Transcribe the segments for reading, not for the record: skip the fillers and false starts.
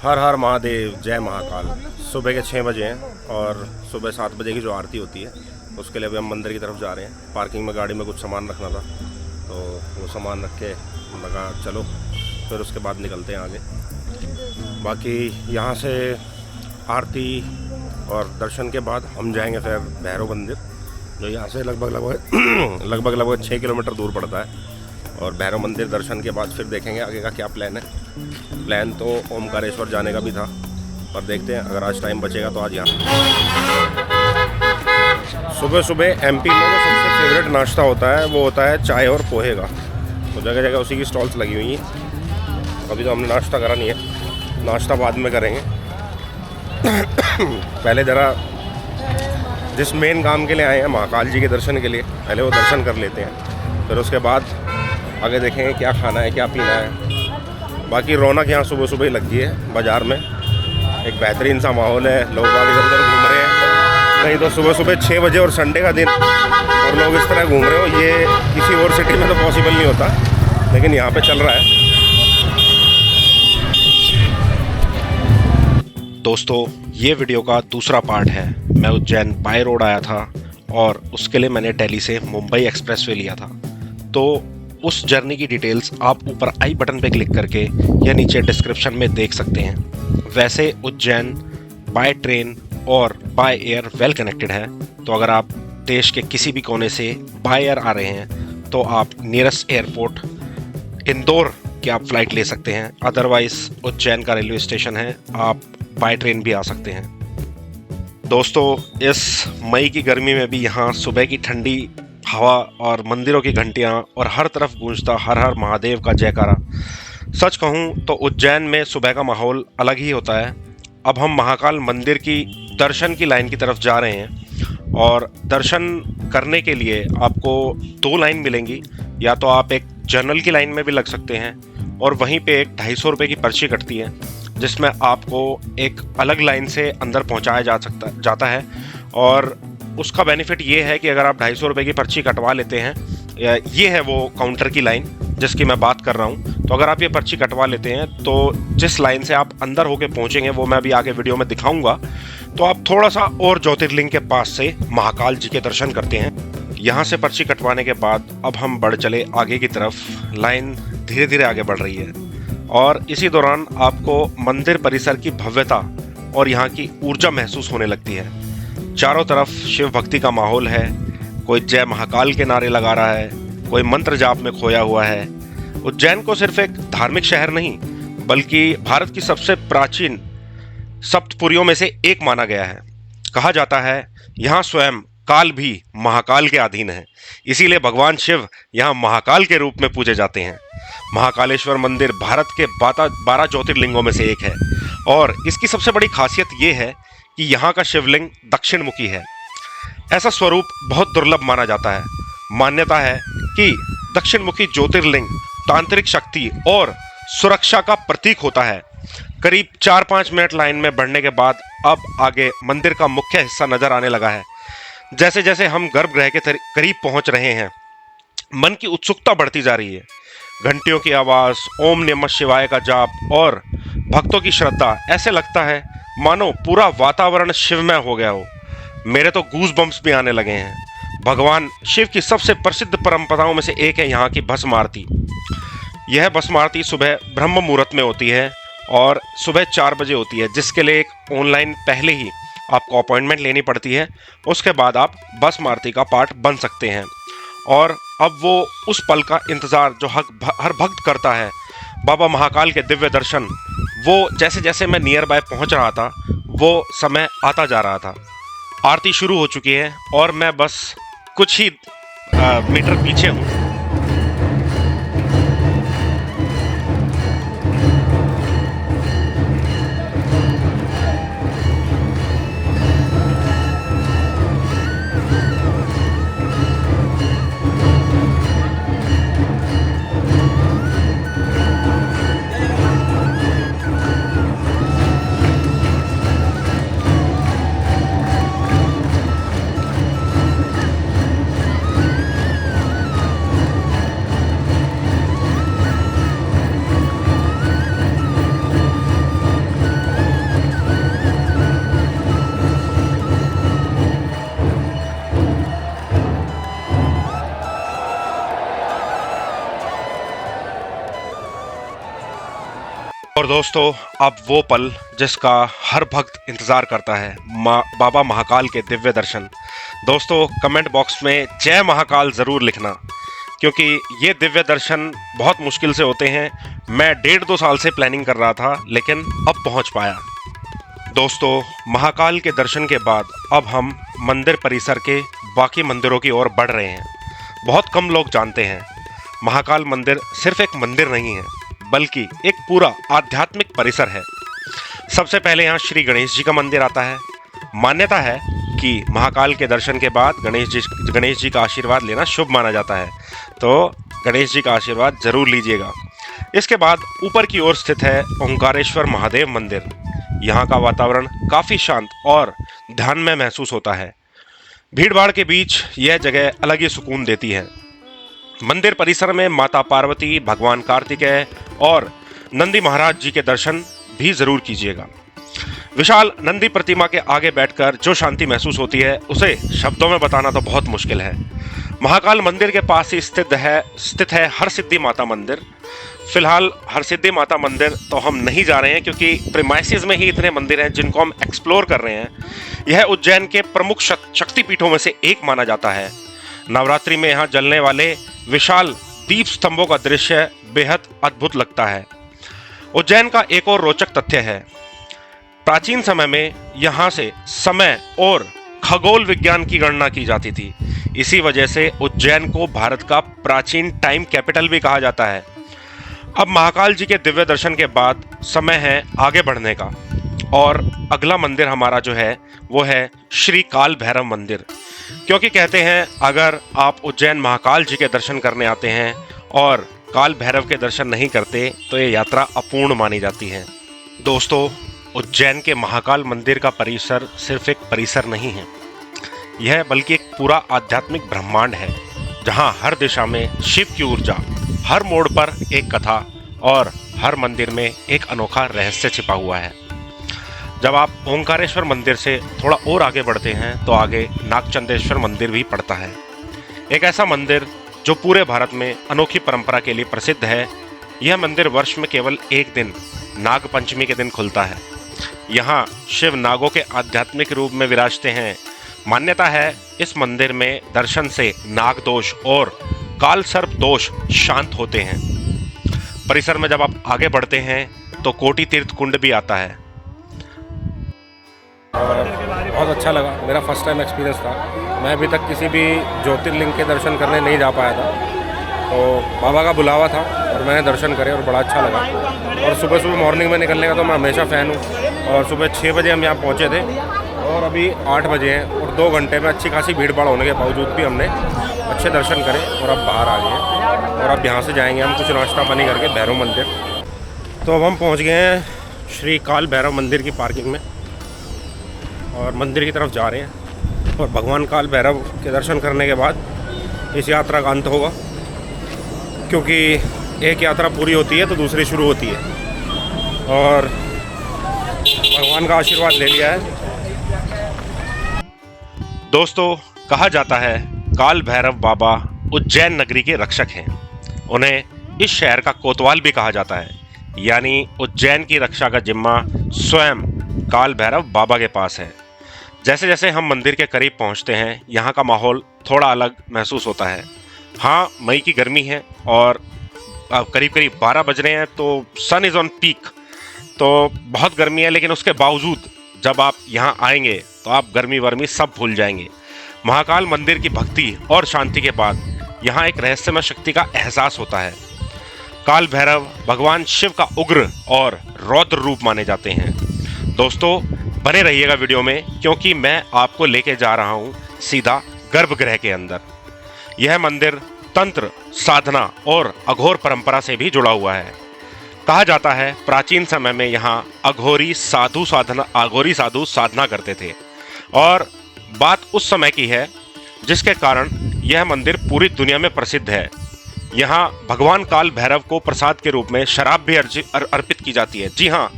हर हर महादेव, जय महाकाल। सुबह के 6 बजे हैं और सुबह 7 बजे की जो आरती होती है उसके लिए अभी हम मंदिर की तरफ जा रहे हैं। पार्किंग में गाड़ी में कुछ सामान रखना था तो वो सामान रख के लगा चलो, फिर उसके बाद निकलते हैं आगे। बाकी यहाँ से आरती और दर्शन के बाद हम जाएंगे फिर भैरव मंदिर, जो यहाँ से लगभग 6 किलोमीटर दूर पड़ता है। और भैरव मंदिर दर्शन के बाद फिर देखेंगे आगे का क्या प्लान है। प्लान तो ओमकारेश्वर जाने का भी था, पर देखते हैं अगर आज टाइम बचेगा तो आज यहाँ। सुबह सुबह एमपी में जो सबसे फेवरेट नाश्ता होता है वो होता है चाय और पोहे का। तो जगह जगह उसी की स्टॉल्स लगी हुई हैं। अभी तो हमने नाश्ता करा नहीं है, नाश्ता बाद में करेंगे। पहले ज़रा जिस मेन काम के लिए आए हैं महाकाल जी के दर्शन के लिए, पहले वो दर्शन कर लेते हैं, फिर उसके बाद आगे देखेंगे क्या खाना है क्या पीना है। बाकी रौनक यहाँ सुबह सुबह ही लगी है बाज़ार में, एक बेहतरीन सा माहौल है, लोग बाग इधर उधर घूम रहे हैं। नहीं तो सुबह सुबह 6 बजे और संडे का दिन और लोग इस तरह घूम रहे हो, ये किसी और सिटी में तो पॉसिबल नहीं होता, लेकिन यहाँ पे चल रहा है। दोस्तों, ये वीडियो का दूसरा पार्ट है। मैं उज्जैन बाय रोड आया था और उसके लिए मैंने दिल्ली से मुंबई एक्सप्रेसवे लिया था। तो उस जर्नी की डिटेल्स आप ऊपर आई बटन पे क्लिक करके या नीचे डिस्क्रिप्शन में देख सकते हैं। वैसे उज्जैन बाय ट्रेन और बाय एयर वेल कनेक्टेड है, तो अगर आप देश के किसी भी कोने से बाय एयर आ रहे हैं तो आप नियरेस्ट एयरपोर्ट इंदौर की आप फ्लाइट ले सकते हैं। अदरवाइज उज्जैन का रेलवे स्टेशन है, आप बाय ट्रेन भी आ सकते हैं। दोस्तों, इस मई की गर्मी में भी यहाँ सुबह की ठंडी हवा और मंदिरों की घंटियाँ और हर तरफ गूंजता हर हर महादेव का जयकारा। सच कहूँ तो उज्जैन में सुबह का माहौल अलग ही होता है। अब हम महाकाल मंदिर की दर्शन की लाइन की तरफ जा रहे हैं और दर्शन करने के लिए आपको 2 लाइन मिलेंगी। या तो आप एक जनरल की लाइन में भी लग सकते हैं और वहीं पे एक 250 रुपये की पर्ची कटती है, जिसमें आपको एक अलग लाइन से अंदर पहुंचाया जाता है। और उसका बेनिफिट ये है कि अगर आप 250 रुपये की पर्ची कटवा लेते हैं, ये है वो काउंटर की लाइन जिसकी मैं बात कर रहा हूँ। तो अगर आप ये पर्ची कटवा लेते हैं तो जिस लाइन से आप अंदर होके पहुँचेंगे वो मैं अभी आगे वीडियो में दिखाऊंगा, तो आप थोड़ा सा और ज्योतिर्लिंग के पास से महाकाल जी के दर्शन करते हैं। यहाँ से पर्ची कटवाने के बाद अब हम बढ़ चले आगे की तरफ। लाइन धीरे धीरे आगे बढ़ रही है और इसी दौरान आपको मंदिर परिसर की भव्यता और यहाँ की ऊर्जा महसूस होने लगती है। चारों तरफ शिव भक्ति का माहौल है, कोई जय महाकाल के नारे लगा रहा है, कोई मंत्र जाप में खोया हुआ है। उज्जैन को सिर्फ एक धार्मिक शहर नहीं बल्कि भारत की सबसे प्राचीन सप्तपुरियों में से एक माना गया है। कहा जाता है यहाँ स्वयं काल भी महाकाल के अधीन है, इसीलिए भगवान शिव यहाँ महाकाल के रूप में पूजे जाते हैं। महाकालेश्वर मंदिर भारत के 12 ज्योतिर्लिंगों में से एक है और इसकी सबसे बड़ी खासियत ये है कि यहाँ का शिवलिंग दक्षिण मुखी है। ऐसा स्वरूप बहुत दुर्लभ माना जाता है। मान्यता है कि दक्षिण मुखी ज्योतिर्लिंग तांत्रिक शक्ति और सुरक्षा का प्रतीक होता है। करीब 4-5 मिनट लाइन में बढ़ने के बाद अब आगे मंदिर का मुख्य हिस्सा नजर आने लगा है। जैसे जैसे हम गर्भगृह के करीब पहुंच रहे हैं, मन की उत्सुकता बढ़ती जा रही है। घंटियों की आवाज, ओम नमः शिवाय का जाप और भक्तों की श्रद्धा, ऐसे लगता है मानो पूरा वातावरण शिवमय हो गया हो। मेरे तो गूज बम्प्स भी आने लगे हैं। भगवान शिव की सबसे प्रसिद्ध परंपराओं में से एक है यहाँ की भस्म आरती। यह भस्म आरती सुबह ब्रह्म मुहूर्त में होती है और सुबह 4 बजे होती है, जिसके लिए एक ऑनलाइन पहले ही आपको अपॉइंटमेंट लेनी पड़ती है। उसके बाद आप भस्म आरती का पार्ट बन सकते हैं। और अब वो उस पल का इंतज़ार जो हर भक्त करता है, बाबा महाकाल के दिव्य दर्शन, वो जैसे जैसे मैं नियर बाय पहुंच रहा था वो समय आता जा रहा था। आरती शुरू हो चुकी है और मैं बस कुछ ही मीटर पीछे हूँ। और दोस्तों, अब वो पल जिसका हर भक्त इंतज़ार करता है, बाबा महाकाल के दिव्य दर्शन। दोस्तों, कमेंट बॉक्स में जय महाकाल ज़रूर लिखना, क्योंकि ये दिव्य दर्शन बहुत मुश्किल से होते हैं। मैं 1.5-2 साल से प्लानिंग कर रहा था, लेकिन अब पहुंच पाया। दोस्तों, महाकाल के दर्शन के बाद अब हम मंदिर परिसर के बाकी मंदिरों की ओर बढ़ रहे हैं। बहुत कम लोग जानते हैं, महाकाल मंदिर सिर्फ एक मंदिर नहीं है, बल्कि एक पूरा आध्यात्मिक परिसर है। सबसे पहले यहाँ श्री गणेश जी का मंदिर आता है। मान्यता है कि महाकाल के दर्शन के बाद गणेश जी का आशीर्वाद लेना शुभ माना जाता है, तो गणेश जी का आशीर्वाद जरूर लीजिएगा। इसके बाद ऊपर की ओर स्थित है ओंकारेश्वर महादेव मंदिर। यहाँ का वातावरण काफ़ी शांत और ध्यान में महसूस होता है। भीड़ भाड़ के बीच यह जगह अलग ही सुकून देती है। मंदिर परिसर में माता पार्वती, भगवान कार्तिकेय और नंदी महाराज जी के दर्शन भी जरूर कीजिएगा। विशाल नंदी प्रतिमा के आगे बैठकर जो शांति महसूस होती है, उसे शब्दों में बताना तो बहुत मुश्किल है। महाकाल मंदिर के पास ही स्थित है हरसिद्धि माता मंदिर। फिलहाल हरसिद्धि माता मंदिर तो हम नहीं जा रहे हैं, क्योंकि प्रीमाइसेस में ही इतने मंदिर हैं जिनको हम एक्सप्लोर कर रहे हैं। यह उज्जैन के प्रमुख शक्तिपीठों में से एक माना जाता है। नवरात्रि में यहाँ जलने वाले विशाल दीप स्तंभों का दृश्य बेहद अद्भुत लगता है। उज्जैन का एक और रोचक तथ्य है, प्राचीन समय में यहाँ से समय और खगोल विज्ञान की गणना की जाती थी। इसी वजह से उज्जैन को भारत का प्राचीन टाइम कैपिटल भी कहा जाता है। अब महाकाल जी के दिव्य दर्शन के बाद समय है आगे बढ़ने का, और अगला मंदिर हमारा जो है वो है श्री काल भैरव मंदिर। क्योंकि कहते हैं, अगर आप उज्जैन महाकाल जी के दर्शन करने आते हैं और काल भैरव के दर्शन नहीं करते, तो ये यात्रा अपूर्ण मानी जाती है। दोस्तों, उज्जैन के महाकाल मंदिर का परिसर सिर्फ एक परिसर नहीं है, यह बल्कि एक पूरा आध्यात्मिक ब्रह्मांड है, जहां हर दिशा में शिव की ऊर्जा, हर मोड़ पर एक कथा और हर मंदिर में एक अनोखा रहस्य छिपा हुआ है। जब आप ओंकारेश्वर मंदिर से थोड़ा और आगे बढ़ते हैं, तो आगे नागचंद्रेश्वर मंदिर भी पड़ता है। एक ऐसा मंदिर जो पूरे भारत में अनोखी परंपरा के लिए प्रसिद्ध है। यह मंदिर वर्ष में केवल एक दिन, नाग पंचमी के दिन खुलता है। यहाँ शिव नागों के आध्यात्मिक रूप में विराजते हैं। मान्यता है, इस मंदिर में दर्शन से नाग दोष और काल सर्प दोष शांत होते हैं। परिसर में जब आप आगे बढ़ते हैं, तो कोटि तीर्थ कुंड भी आता है। बहुत अच्छा लगा, मेरा फर्स्ट टाइम एक्सपीरियंस था। मैं अभी तक किसी भी ज्योतिर्लिंग के दर्शन करने नहीं जा पाया था, तो बाबा का बुलावा था और मैंने दर्शन करे और बड़ा अच्छा लगा। और सुबह मॉर्निंग में निकलने का तो मैं हमेशा फ़ैन हूँ। और सुबह 6 बजे हम यहाँ पहुँचे थे और अभी 8 बजे हैं, और 2 घंटे में अच्छी खासी भीड़ भाड़ होने के बावजूद भी हमने अच्छे दर्शन करे और अब बाहर आ गए हैं। और अब यहाँ से जाएंगे हम कुछ नाश्ता पानी करके भैरव मंदिर। तो अब हम पहुँच गए हैं श्री काल भैरव मंदिर की पार्किंग में और मंदिर की तरफ जा रहे हैं। और भगवान काल भैरव के दर्शन करने के बाद इस यात्रा का अंत होगा, क्योंकि एक यात्रा पूरी होती है तो दूसरी शुरू होती है, और भगवान का आशीर्वाद ले लिया है। दोस्तों, कहा जाता है काल भैरव बाबा उज्जैन नगरी के रक्षक हैं। उन्हें इस शहर का कोतवाल भी कहा जाता है, यानी उज्जैन की रक्षा का जिम्मा स्वयं काल भैरव बाबा के पास है। जैसे जैसे हम मंदिर के करीब पहुंचते हैं, यहाँ का माहौल थोड़ा अलग महसूस होता है। हाँ, मई की गर्मी है और करीब करीब 12 बज रहे हैं, तो सन इज़ ऑन पीक, तो बहुत गर्मी है। लेकिन उसके बावजूद जब आप यहाँ आएंगे तो आप गर्मी वर्मी सब भूल जाएंगे। महाकाल मंदिर की भक्ति और शांति के बाद यहाँ एक रहस्यमय शक्ति का एहसास होता है। काल भैरव भगवान शिव का उग्र और रौद्र रूप माने जाते हैं। दोस्तों, बने रहिएगा वीडियो में, क्योंकि मैं आपको लेके जा रहा हूँ सीधा गर्भगृह के अंदर। यह मंदिर तंत्र, साधना और अघोर परंपरा से भी जुड़ा हुआ है। कहा जाता है, प्राचीन समय में यहाँ अघोरी साधु साधना करते थे, और बात उस समय की है जिसके कारण यह मंदिर पूरी दुनिया में प्रसिद्ध है। यहाँ भगवान काल भैरव को प्रसाद के रूप में शराब भी अर्पित की जाती है। जी हाँ,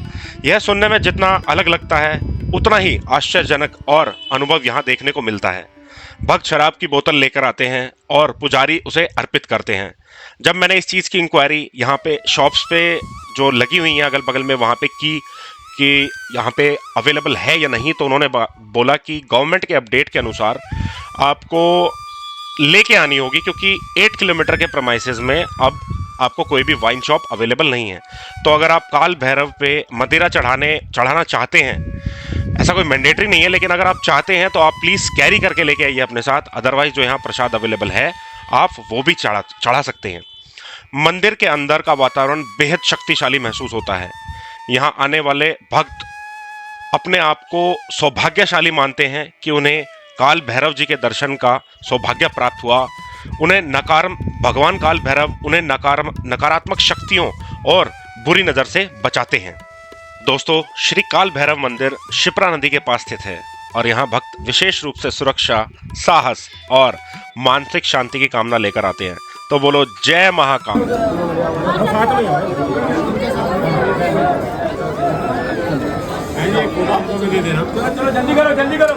यह सुनने में जितना अलग लगता है, उतना ही आश्चर्यजनक और अनुभव यहाँ देखने को मिलता है। भक्त शराब की बोतल लेकर आते हैं और पुजारी उसे अर्पित करते हैं। जब मैंने इस चीज़ की इंक्वायरी यहाँ पे शॉप्स पे जो लगी हुई हैं अगल बगल में वहाँ पे की कि यहाँ पे अवेलेबल है या नहीं, तो उन्होंने बोला कि गवर्नमेंट के अपडेट के अनुसार आपको लेके आनी होगी, क्योंकि 8 किलोमीटर के प्रमाइसेस में अब आपको कोई भी वाइन शॉप अवेलेबल नहीं है। तो अगर आप काल भैरव पे मदिरा चढ़ाना चाहते हैं, ऐसा कोई मैंडेटरी नहीं है, लेकिन अगर आप चाहते हैं तो आप प्लीज़ कैरी करके लेके आइए अपने साथ। अदरवाइज जो यहाँ प्रसाद अवेलेबल है आप वो भी चढ़ा सकते हैं। मंदिर के अंदर का वातावरण बेहद शक्तिशाली महसूस होता है। यहाँ आने वाले भक्त अपने आप को सौभाग्यशाली मानते हैं कि उन्हें काल भैरव जी के दर्शन का सौभाग्य प्राप्त हुआ। भगवान काल भैरव उन्हें नकारात्मक शक्तियों और बुरी नज़र से बचाते हैं। दोस्तों, श्री काल भैरव मंदिर शिप्रा नदी के पास स्थित है और यहाँ भक्त विशेष रूप से सुरक्षा, साहस और मानसिक शांति की कामना लेकर आते हैं। तो बोलो जय महाकाल। चलो जल्दी करो जल्दी करो।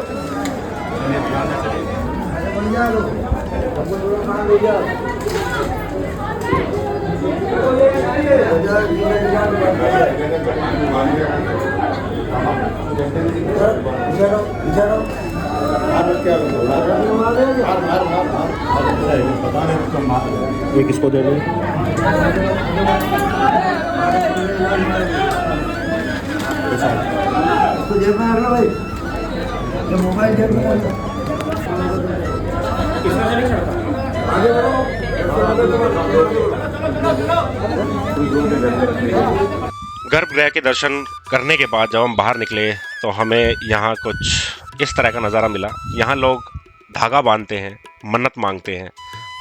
ये किसको दे दें? मोबाइल गर्भगृह के दर्शन करने के बाद जब हम बाहर निकले तो हमें यहाँ कुछ इस तरह का नज़ारा मिला। यहाँ लोग धागा बांधते हैं, मन्नत मांगते हैं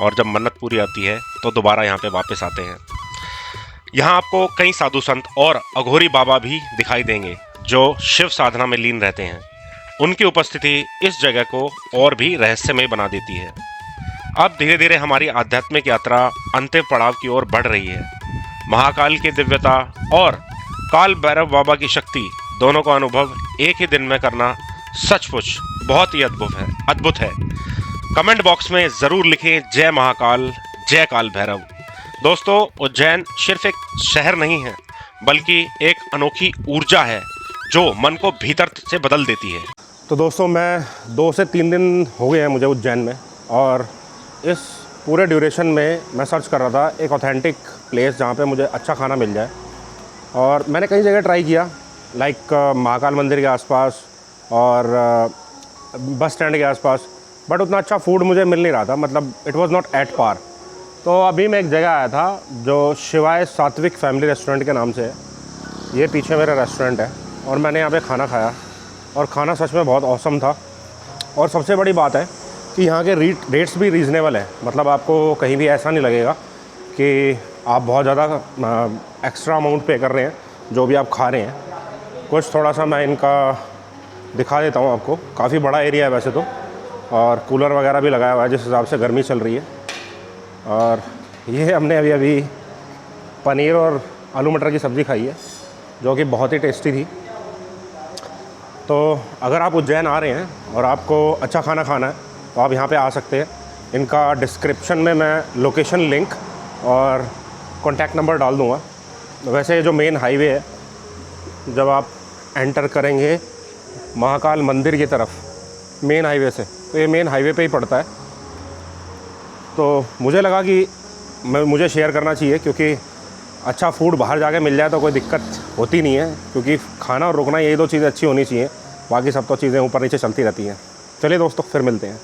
और जब मन्नत पूरी आती है तो दोबारा यहाँ पे वापस आते हैं। यहाँ आपको कई साधु संत और अघोरी बाबा भी दिखाई देंगे जो शिव साधना में लीन रहते हैं। उनकी उपस्थिति इस जगह को और भी रहस्यमय बना देती है। अब धीरे धीरे हमारी आध्यात्मिक यात्रा अंतिम पड़ाव की ओर बढ़ रही है। महाकाल की दिव्यता और काल भैरव बाबा की शक्ति दोनों का अनुभव एक ही दिन में करना सचमुच बहुत ही अद्भुत है। कमेंट बॉक्स में ज़रूर लिखें जय महाकाल, जय काल भैरव। दोस्तों, उज्जैन सिर्फ एक शहर नहीं है बल्कि एक अनोखी ऊर्जा है जो मन को भीतर से बदल देती है। तो दोस्तों, मैं 2 से 3 दिन हो गए हैं मुझे उज्जैन में, और इस पूरे ड्यूरेशन में मैं सर्च कर रहा था एक ऑथेंटिक प्लेस जहाँ पे मुझे अच्छा खाना मिल जाए। और मैंने कई जगह ट्राई किया, लाइक महाकाल मंदिर के आसपास और बस स्टैंड के आसपास, बट उतना अच्छा फूड मुझे मिल नहीं रहा था, मतलब it was not at par. तो अभी मैं एक जगह आया था जो शिवाय सात्विक फैमिली रेस्टोरेंट के नाम से है। ये पीछे मेरा रेस्टोरेंट है और मैंने यहाँ पे खाना खाया और खाना सच में बहुत ऑसम था। और सबसे बड़ी बात है कि यहाँ के रेट्स भी रीज़नेबल है, मतलब आपको कहीं भी ऐसा नहीं लगेगा कि आप बहुत ज़्यादा एक्स्ट्रा अमाउंट पे कर रहे हैं जो भी आप खा रहे हैं। कुछ थोड़ा सा मैं इनका दिखा देता हूँ आपको। काफ़ी बड़ा एरिया है वैसे तो, और कूलर वगैरह भी लगाया हुआ है जिस हिसाब से गर्मी चल रही है। और ये हमने अभी पनीर और आलू मटर की सब्ज़ी खाई है जो कि बहुत ही टेस्टी थी। तो अगर आप उज्जैन आ रहे हैं और आपको अच्छा खाना खाना है तो आप यहाँ पे आ सकते हैं। इनका डिस्क्रिप्शन में मैं लोकेशन लिंक और कॉन्टैक्ट नंबर डाल दूँगा। वैसे जो मेन हाईवे है, जब आप एंटर करेंगे महाकाल मंदिर की तरफ मेन हाईवे से, तो ये मेन हाईवे पे ही पड़ता है। तो मुझे लगा कि मुझे शेयर करना चाहिए, क्योंकि अच्छा फूड बाहर जाके मिल जाए तो कोई दिक्कत होती नहीं है, क्योंकि खाना और रुकना यही 2 चीज़ें अच्छी होनी चाहिए, बाकी सब तो चीज़ें ऊपर नीचे चलती रहती हैं। चलिए दोस्तों, फिर मिलते हैं।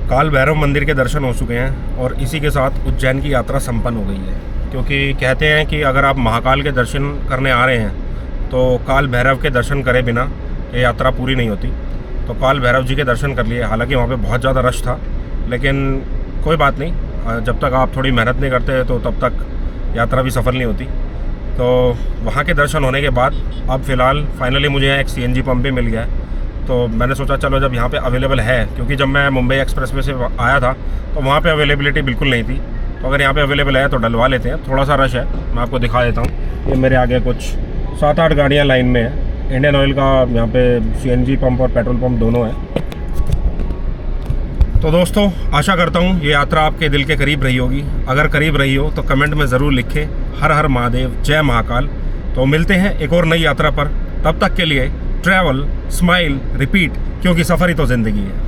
काल भैरव मंदिर के दर्शन हो चुके हैं और इसी के साथ उज्जैन की यात्रा संपन्न हो गई है, क्योंकि कहते हैं कि अगर आप महाकाल के दर्शन करने आ रहे हैं तो काल भैरव के दर्शन करे बिना ये यात्रा पूरी नहीं होती। तो काल भैरव जी के दर्शन कर लिए। हालांकि वहाँ पे बहुत ज़्यादा रश था, लेकिन कोई बात नहीं, जब तक आप थोड़ी मेहनत नहीं करते तो तब तक यात्रा भी सफल नहीं होती। तो वहाँ के दर्शन होने के बाद अब फ़िलहाल फाइनली मुझे यहाँ एक CNG पंप भी मिल गया है। तो मैंने सोचा चलो जब यहाँ पे अवेलेबल है, क्योंकि जब मैं मुंबई एक्सप्रेसवे से आया था तो वहाँ पे अवेलेबिलिटी बिल्कुल नहीं थी, तो अगर यहाँ पे अवेलेबल है तो डलवा लेते हैं। थोड़ा सा रश है, मैं आपको दिखा देता हूँ। ये मेरे आगे कुछ 7-8 गाड़ियाँ लाइन में हैं। इंडियन ऑयल का यहाँ पे CNG पंप और पेट्रोल पंप दोनों है। तो दोस्तों आशा करता हूँ ये यात्रा आपके दिल के करीब रही होगी। अगर करीब रही हो तो कमेंट में ज़रूर लिखें हर हर महादेव, जय महाकाल। तो मिलते हैं एक और नई यात्रा पर, तब तक के लिए ट्रैवल, स्माइल, रिपीट, क्योंकि सफ़र ही तो ज़िंदगी है।